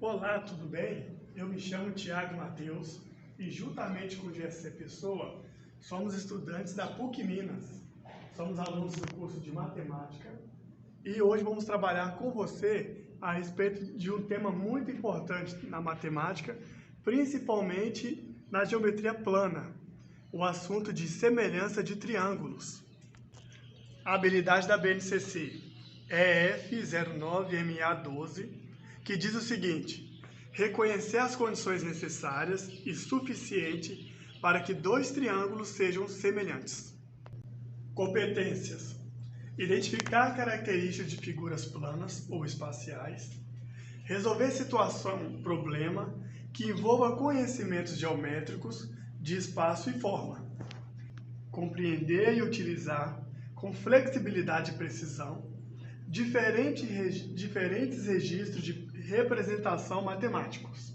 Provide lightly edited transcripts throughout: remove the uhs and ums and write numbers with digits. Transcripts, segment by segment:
Olá, tudo bem? Eu me chamo Thiago Matheus e juntamente com o GSC Pessoa, somos estudantes da PUC Minas. Somos alunos do curso de Matemática e hoje vamos trabalhar com você a respeito de um tema muito importante na matemática, principalmente na geometria plana, o assunto de semelhança de triângulos. A habilidade da BNCC é EF09MA12, que diz o seguinte: reconhecer as condições necessárias e suficientes para que dois triângulos sejam semelhantes. Competências: identificar características de figuras planas ou espaciais, resolver situação, problema que envolva conhecimentos geométricos de espaço e forma, compreender e utilizar com flexibilidade e precisão diferentes registros de representação matemáticos.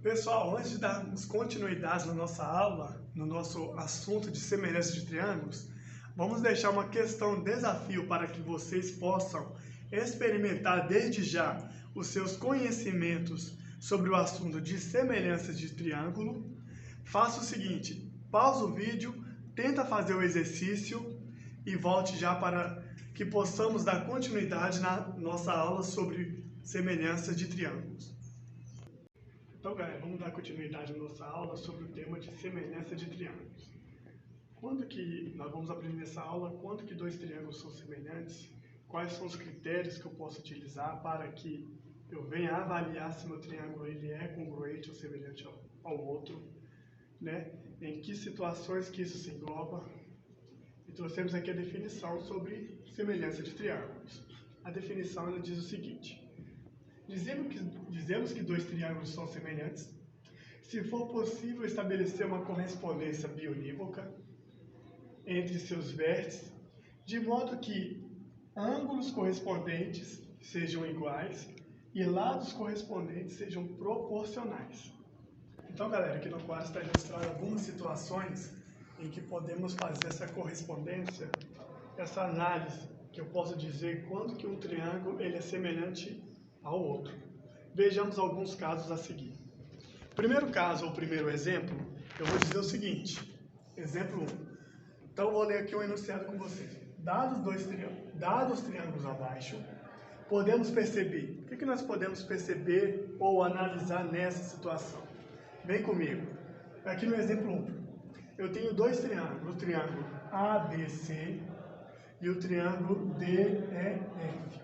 Pessoal, antes de darmos continuidade na nossa aula, no nosso assunto de semelhança de triângulos, vamos deixar uma questão desafio para que vocês possam experimentar desde já os seus conhecimentos sobre o assunto de semelhança de triângulo. Faça o seguinte: pausa o vídeo, tenta fazer o exercício e volte já para que possamos dar continuidade na nossa aula sobre semelhança de triângulos. Então, galera, vamos dar continuidade na nossa aula sobre o tema de semelhança de triângulos. Quando que nós vamos aprender nessa aula quando que dois triângulos são semelhantes, quais são os critérios que eu posso utilizar para que eu venha avaliar se meu triângulo ele é congruente ou semelhante ao outro, né? Em que situações que isso se engloba. E trouxemos aqui a definição sobre semelhança de triângulos. A definição ela diz o seguinte: dizemos que dois triângulos são semelhantes se for possível estabelecer uma correspondência bionívoca entre seus vértices, de modo que ângulos correspondentes sejam iguais e lados correspondentes sejam proporcionais. Então, galera, aqui no quadro está registrado algumas situações em que podemos fazer essa correspondência, essa análise, que eu posso dizer quando que um triângulo ele é semelhante ao outro. Vejamos alguns casos a seguir. Primeiro caso, ou primeiro exemplo, eu vou dizer o seguinte, exemplo 1. Então, eu vou ler aqui um enunciado com vocês. Dados os triângulos abaixo, podemos perceber. O que nós podemos perceber ou analisar nessa situação? Vem comigo. Aqui no exemplo 1. Eu tenho dois triângulos, o triângulo ABC e o triângulo DEF.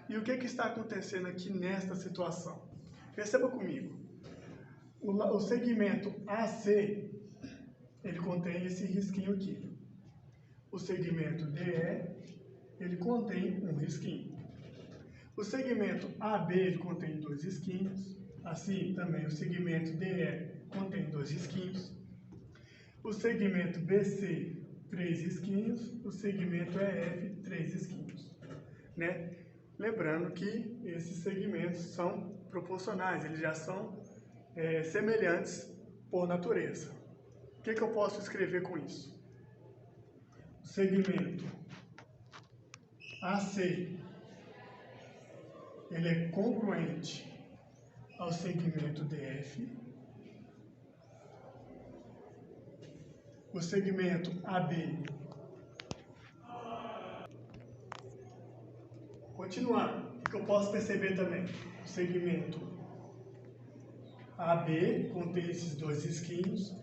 E o que está acontecendo aqui nesta situação? Perceba comigo. O segmento AC, ele contém esse risquinho aqui. O segmento DE, ele contém um risquinho. O segmento AB, ele contém dois risquinhos. Assim, também o segmento DE contém dois risquinhos. O segmento BC, 3 risquinhos, o segmento EF, 3 risquinhos, né? Lembrando que esses segmentos são proporcionais, eles já são semelhantes por natureza. O que eu posso escrever com isso? O segmento AC, ele é congruente ao segmento DF. O segmento AB. Continuando, o que eu posso perceber também? O segmento AB contém esses dois risquinhos,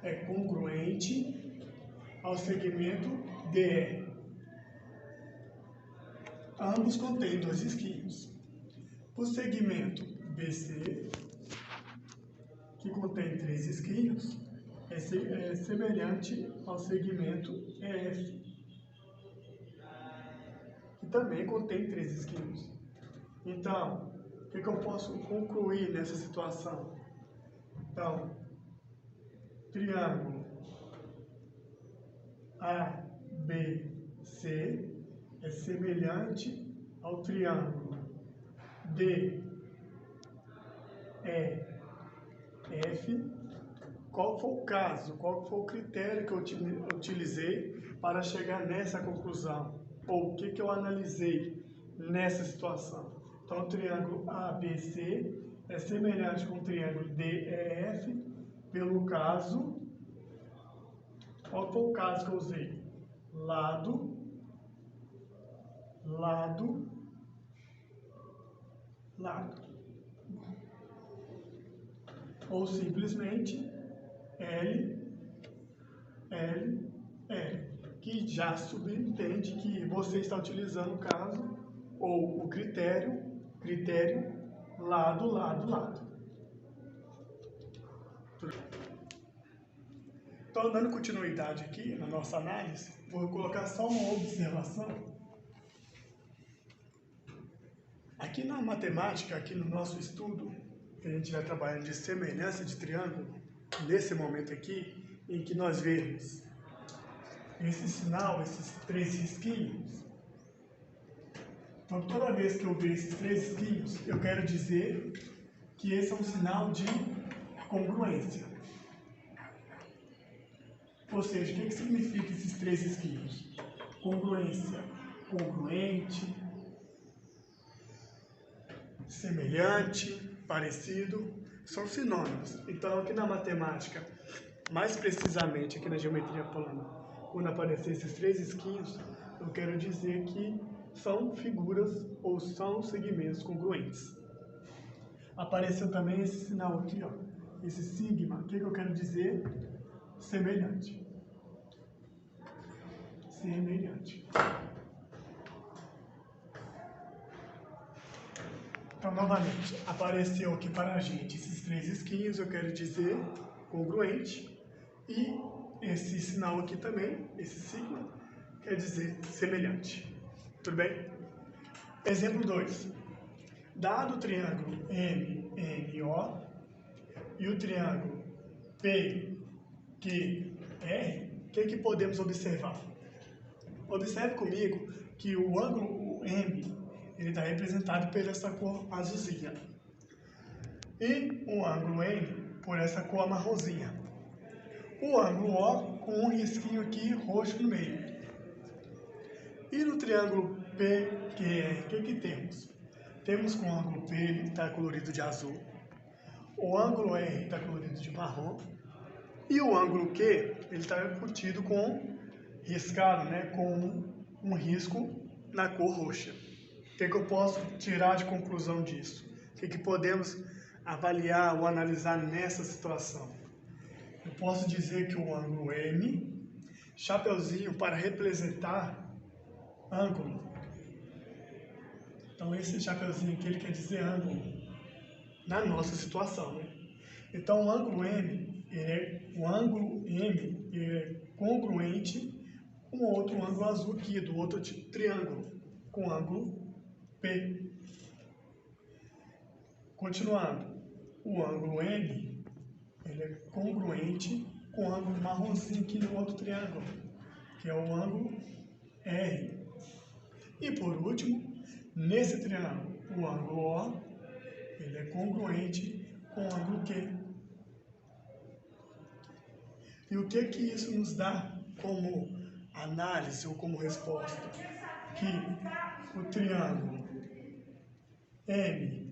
é congruente ao segmento DE. Ambos contêm dois risquinhos. O segmento BC, que contém 3 risquinhos, é semelhante ao segmento EF, que também contém 3 risquinhos. Então, o que eu posso concluir nessa situação? Então, triângulo ABC é semelhante ao triângulo DEF. Qual foi o caso? Qual foi o critério que eu utilizei para chegar nessa conclusão? Ou o que eu analisei nessa situação? Então, o triângulo ABC é semelhante com o triângulo DEF pelo caso... Qual foi o caso que eu usei? Lado, lado, lado. Ou simplesmente L, L, L. Que já subentende que você está utilizando o caso ou o critério, lado, lado, lado. Então, dando continuidade aqui na nossa análise, vou colocar só uma observação. Aqui na matemática, aqui no nosso estudo, que a gente vai trabalhando de semelhança de triângulo, nesse momento aqui, em que nós vemos esse sinal, esses 3 risquinhos. Então, toda vez que eu ver esses 3 risquinhos, eu quero dizer que esse é um sinal de congruência. Ou seja, o que significa esses 3 risquinhos? Congruência, congruente, semelhante, parecido, são sinônimos. Então, aqui na matemática, mais precisamente aqui na geometria plana, quando aparecer esses 3 risquinhos, eu quero dizer que são figuras ou são segmentos congruentes. Apareceu também esse sinal aqui, ó, esse sigma. O que eu quero dizer? Semelhante. Semelhante. Então, novamente, apareceu aqui para a gente esses 3 risquinhos, eu quero dizer congruente. E esse sinal aqui também, esse sigma, quer dizer semelhante. Tudo bem? Exemplo 2. Dado o triângulo MNO e o triângulo PQR, o que podemos observar? Observe comigo que o ângulo M ele está representado por essa cor azulzinha e o ângulo N por essa cor marronzinha. O ângulo O com um risquinho aqui roxo no meio. E no triângulo PQR, o que temos? Temos que o ângulo P está colorido de azul, o ângulo R está colorido de marrom e o ângulo Q ele está curtido com riscado, né, com um risco na cor roxa. O que eu posso tirar de conclusão disso? O que podemos avaliar ou analisar nessa situação? Eu posso dizer que o ângulo M, chapeuzinho para representar ângulo. Então esse chapeuzinho aqui ele quer dizer ângulo na nossa situação, né? Então o ângulo M é congruente com outro ângulo azul aqui, do outro triângulo, com ângulo P. Continuando, o ângulo N ele é congruente com o ângulo marronzinho aqui no outro triângulo, que é o ângulo R. E por último, nesse triângulo, o ângulo O ele é congruente com o ângulo Q. E o que isso nos dá como análise ou como resposta? Que o triângulo MNO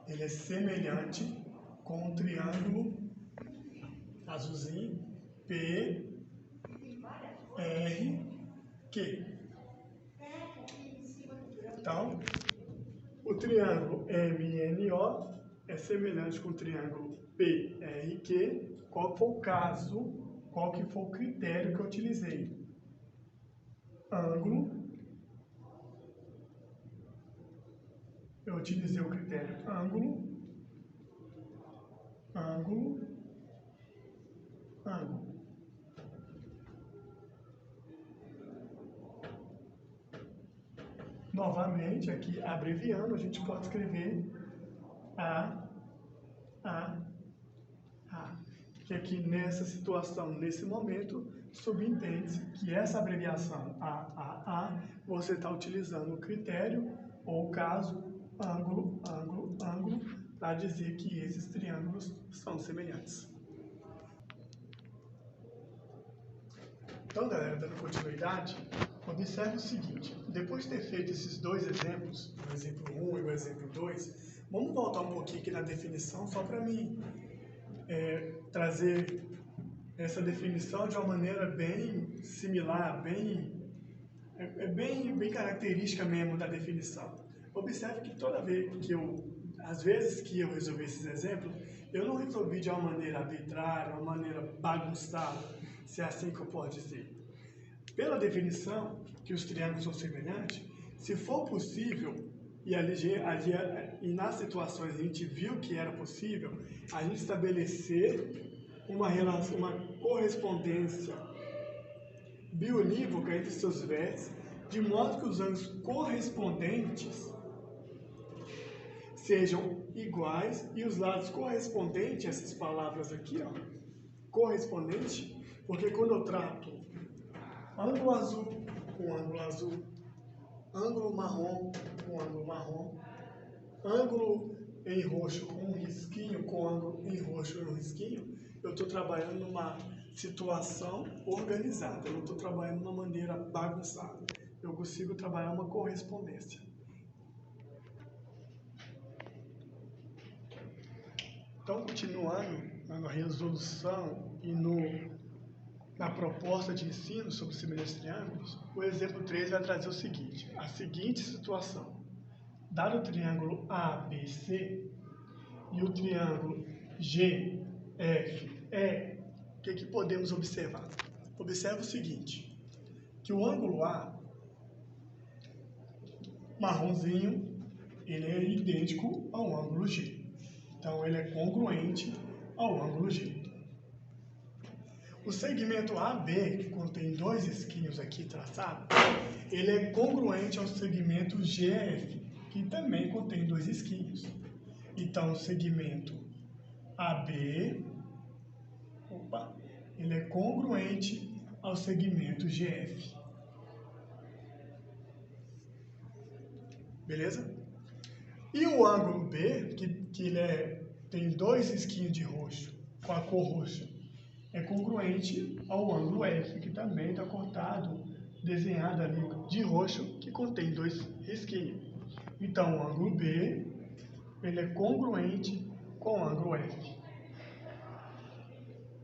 ele é semelhante com o triângulo azulzinho PRQ. Então, o triângulo MNO é semelhante com o triângulo PRQ. Qual foi o caso? Qual que foi o critério que eu utilizei? Ângulo. Eu utilizei o critério ângulo, ângulo, ângulo. Novamente, aqui abreviando, a gente pode escrever A. Que aqui nessa situação, nesse momento, subentende-se que essa abreviação A, você está utilizando o critério ou caso ângulo, ângulo, ângulo, para dizer que esses triângulos são semelhantes. Então, galera, dando continuidade, Observe o seguinte, depois de ter feito esses dois exemplos, o exemplo 1 e o exemplo 2, vamos voltar um pouquinho aqui na definição, só para mim trazer essa definição de uma maneira bem similar, bem característica mesmo da definição. Observe que toda vez que às vezes que eu resolvi esses exemplos, eu não resolvi de uma maneira arbitrária, uma maneira bagunçada, se é assim que eu posso dizer. Pela definição que os triângulos são semelhantes, se for possível, e nas situações a gente viu que era possível, a gente estabelecer uma correspondência bionívoca entre seus vértices, de modo que os ângulos correspondentes sejam iguais e os lados correspondentes, essas palavras aqui, ó, correspondente, porque quando eu trato ângulo azul com ângulo azul, ângulo marrom com ângulo marrom, ângulo em roxo com um risquinho com ângulo em roxo e um risquinho, eu estou trabalhando numa situação organizada, eu não estou trabalhando de uma maneira bagunçada. Eu consigo trabalhar uma correspondência. Então, continuando na resolução e na proposta de ensino sobre semelhantes triângulos, o exemplo 3 vai trazer o seguinte, a seguinte situação. Dado o triângulo ABC e o triângulo GFE, o que podemos observar? Observe o seguinte, que o ângulo A, marronzinho, ele é idêntico ao ângulo G. Então, ele é congruente ao ângulo G. O segmento AB, que contém dois risquinhos aqui traçados, ele é congruente ao segmento GF, que também contém dois risquinhos. Então, o segmento AB, ele é congruente ao segmento GF. Beleza? E o ângulo B, que ele tem dois risquinhos de roxo, com a cor roxa, é congruente ao ângulo F, que também está cortado, desenhado ali de roxo, que contém dois risquinhos. Então, o ângulo B, ele é congruente com o ângulo F.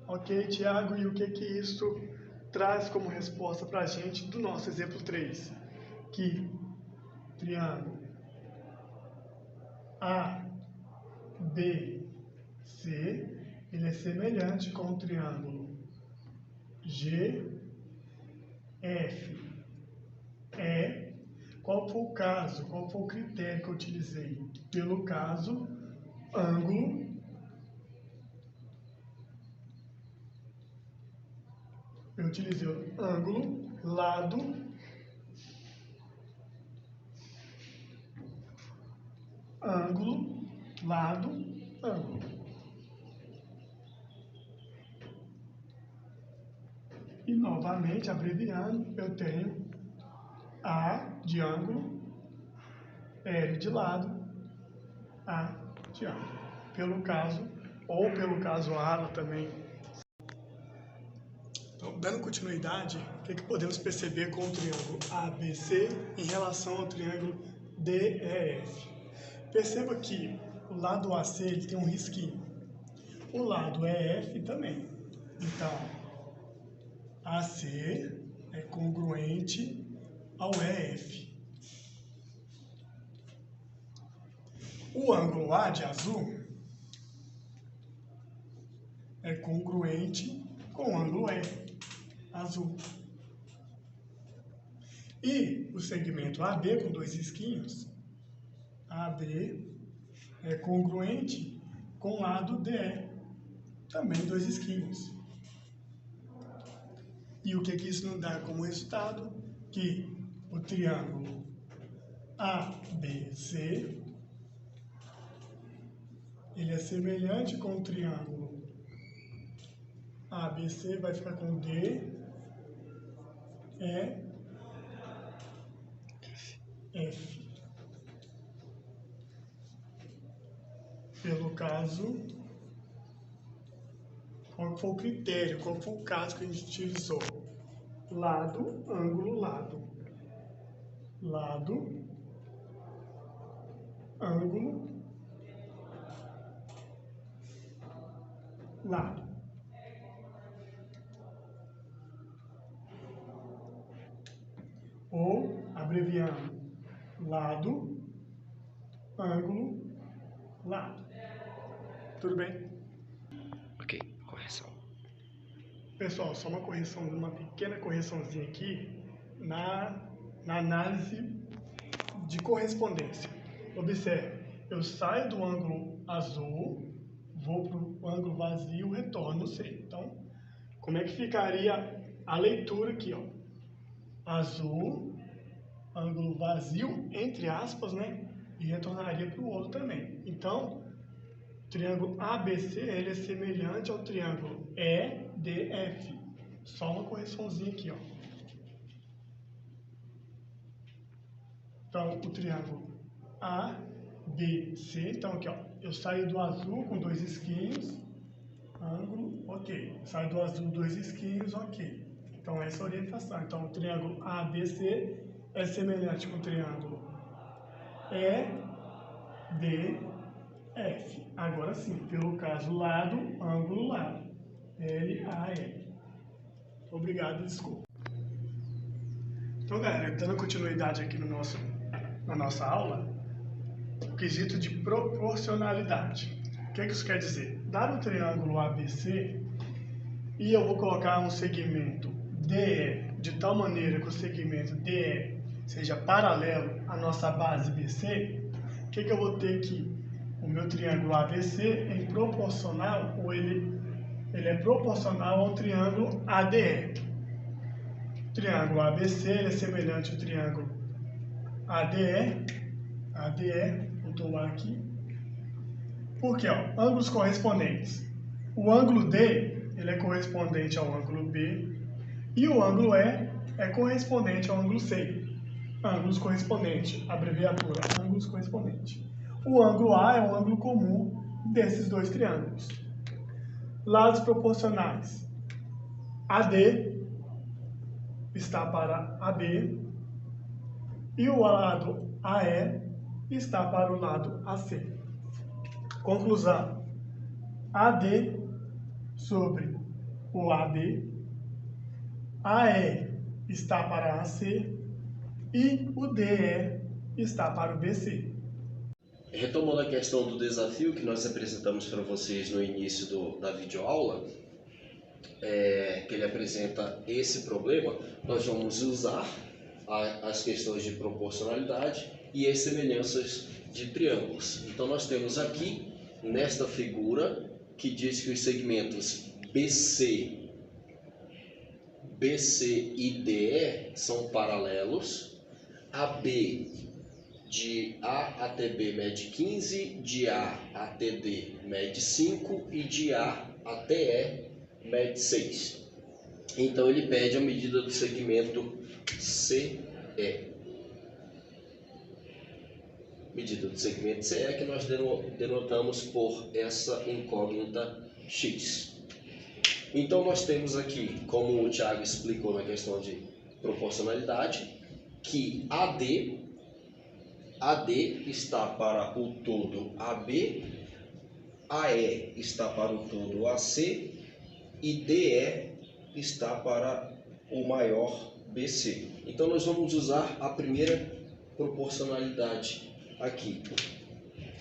Ok, Tiago, e o que isso traz como resposta para a gente do nosso exemplo 3? Que triângulo ABC, ele é semelhante com o triângulo GFE. Qual foi o caso? Qual foi o critério que eu utilizei? Pelo caso, ângulo. Eu utilizei o ângulo, lado, ângulo, lado, ângulo. E novamente, abreviando, eu tenho A de ângulo, L de lado, A de ângulo. Pelo caso, ou pelo caso ala também. Então, dando continuidade, o que podemos perceber com o triângulo ABC em relação ao triângulo DEF? Perceba que o lado AC ele tem um risquinho, o lado EF também. Então, AC é congruente ao EF. O ângulo A de azul é congruente com o ângulo E azul. E o segmento AB com dois risquinhos, AB é congruente com o lado DE, também dois risquinhos. E o que isso nos dá como resultado? Que o triângulo ABC ele é semelhante com o triângulo ABC, vai ficar com D, E, F. Pelo caso, qual foi o critério, qual foi o caso que a gente utilizou? Lado, ângulo, lado. lado, ângulo, lado. Ou, abreviando, lado, ângulo, lado. Tudo bem? Ok, correção. Pessoal, só uma pequena correçãozinha aqui na análise de correspondência. Observe, eu saio do ângulo azul, vou para o ângulo vazio, retorno no C. Então, como é que ficaria a leitura aqui, ó? Azul, ângulo vazio, entre aspas, né? E retornaria para o outro também. Então, o triângulo ABC ele é semelhante ao triângulo EDF. Só uma correçãozinha aqui, ó. Então, o triângulo ABC, então aqui, ó, eu saio do azul com 2 esquinhos, ângulo, ok. Saio do azul 2 esquinhos, ok. Então, essa é a orientação. Então, o triângulo ABC é semelhante com o triângulo EDF. Agora sim, pelo caso lado, ângulo, lado. LAL. Obrigado, desculpa. Então, galera, dando continuidade aqui na nossa aula, o quesito de proporcionalidade. O que isso quer dizer? Dar um triângulo ABC e eu vou colocar um segmento DE de tal maneira que o segmento DE seja paralelo à nossa base BC, o que eu vou ter aqui? O meu triângulo ABC é proporcional, ou ele é proporcional ao triângulo ADE. O triângulo ABC ele é semelhante ao triângulo ADE, vou tomar aqui. Por quê? Ó, ângulos correspondentes. O ângulo D ele é correspondente ao ângulo B e o ângulo E é correspondente ao ângulo C. Ângulos correspondentes, abreviatura, ângulos correspondentes. O ângulo A é o ângulo comum desses dois triângulos. Lados proporcionais. AD está para AB e o lado AE está para o lado AC. Conclusão. AD sobre o AB, AE está para AC e o DE está para o BC. Retomando a questão do desafio que nós apresentamos para vocês no início da videoaula, que ele apresenta esse problema, nós vamos usar as questões de proporcionalidade e as semelhanças de triângulos. Então nós temos aqui, nesta figura, que diz que os segmentos BC e DE são paralelos, AB de A até B mede 15, de A até D mede 5 e de A até E mede 6. Então ele pede a medida do segmento CE. Medida do segmento CE que nós denotamos por essa incógnita X. Então nós temos aqui, como o Thiago explicou na questão de proporcionalidade, que AD está para o todo AB, AE está para o todo AC e DE está para o maior BC. Então nós vamos usar a primeira proporcionalidade aqui.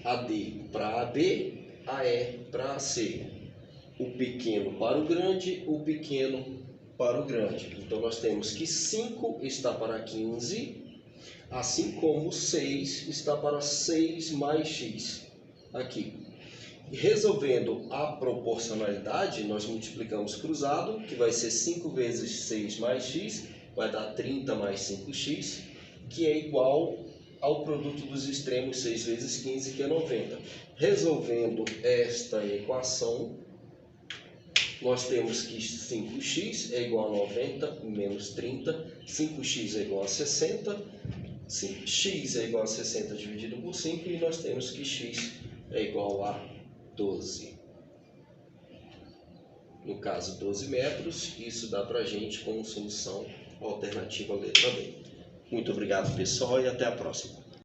AD para AB, AE para AC. O pequeno para o grande, o pequeno para o grande. Então nós temos que 5 está para 15, assim como 6 está para 6 mais x. Aqui. Resolvendo a proporcionalidade, nós multiplicamos cruzado, que vai ser 5 vezes 6 mais x, vai dar 30 mais 5x, que é igual ao produto dos extremos 6 vezes 15, que é 90. Resolvendo esta equação, nós temos que 5x é igual a 90 menos 30, 5x é igual a 60, x é igual a 60 dividido por 5 e nós temos que x é igual a 12. No caso, 12 metros, isso dá para a gente como solução alternativa a letra B. Muito obrigado, pessoal, e até a próxima.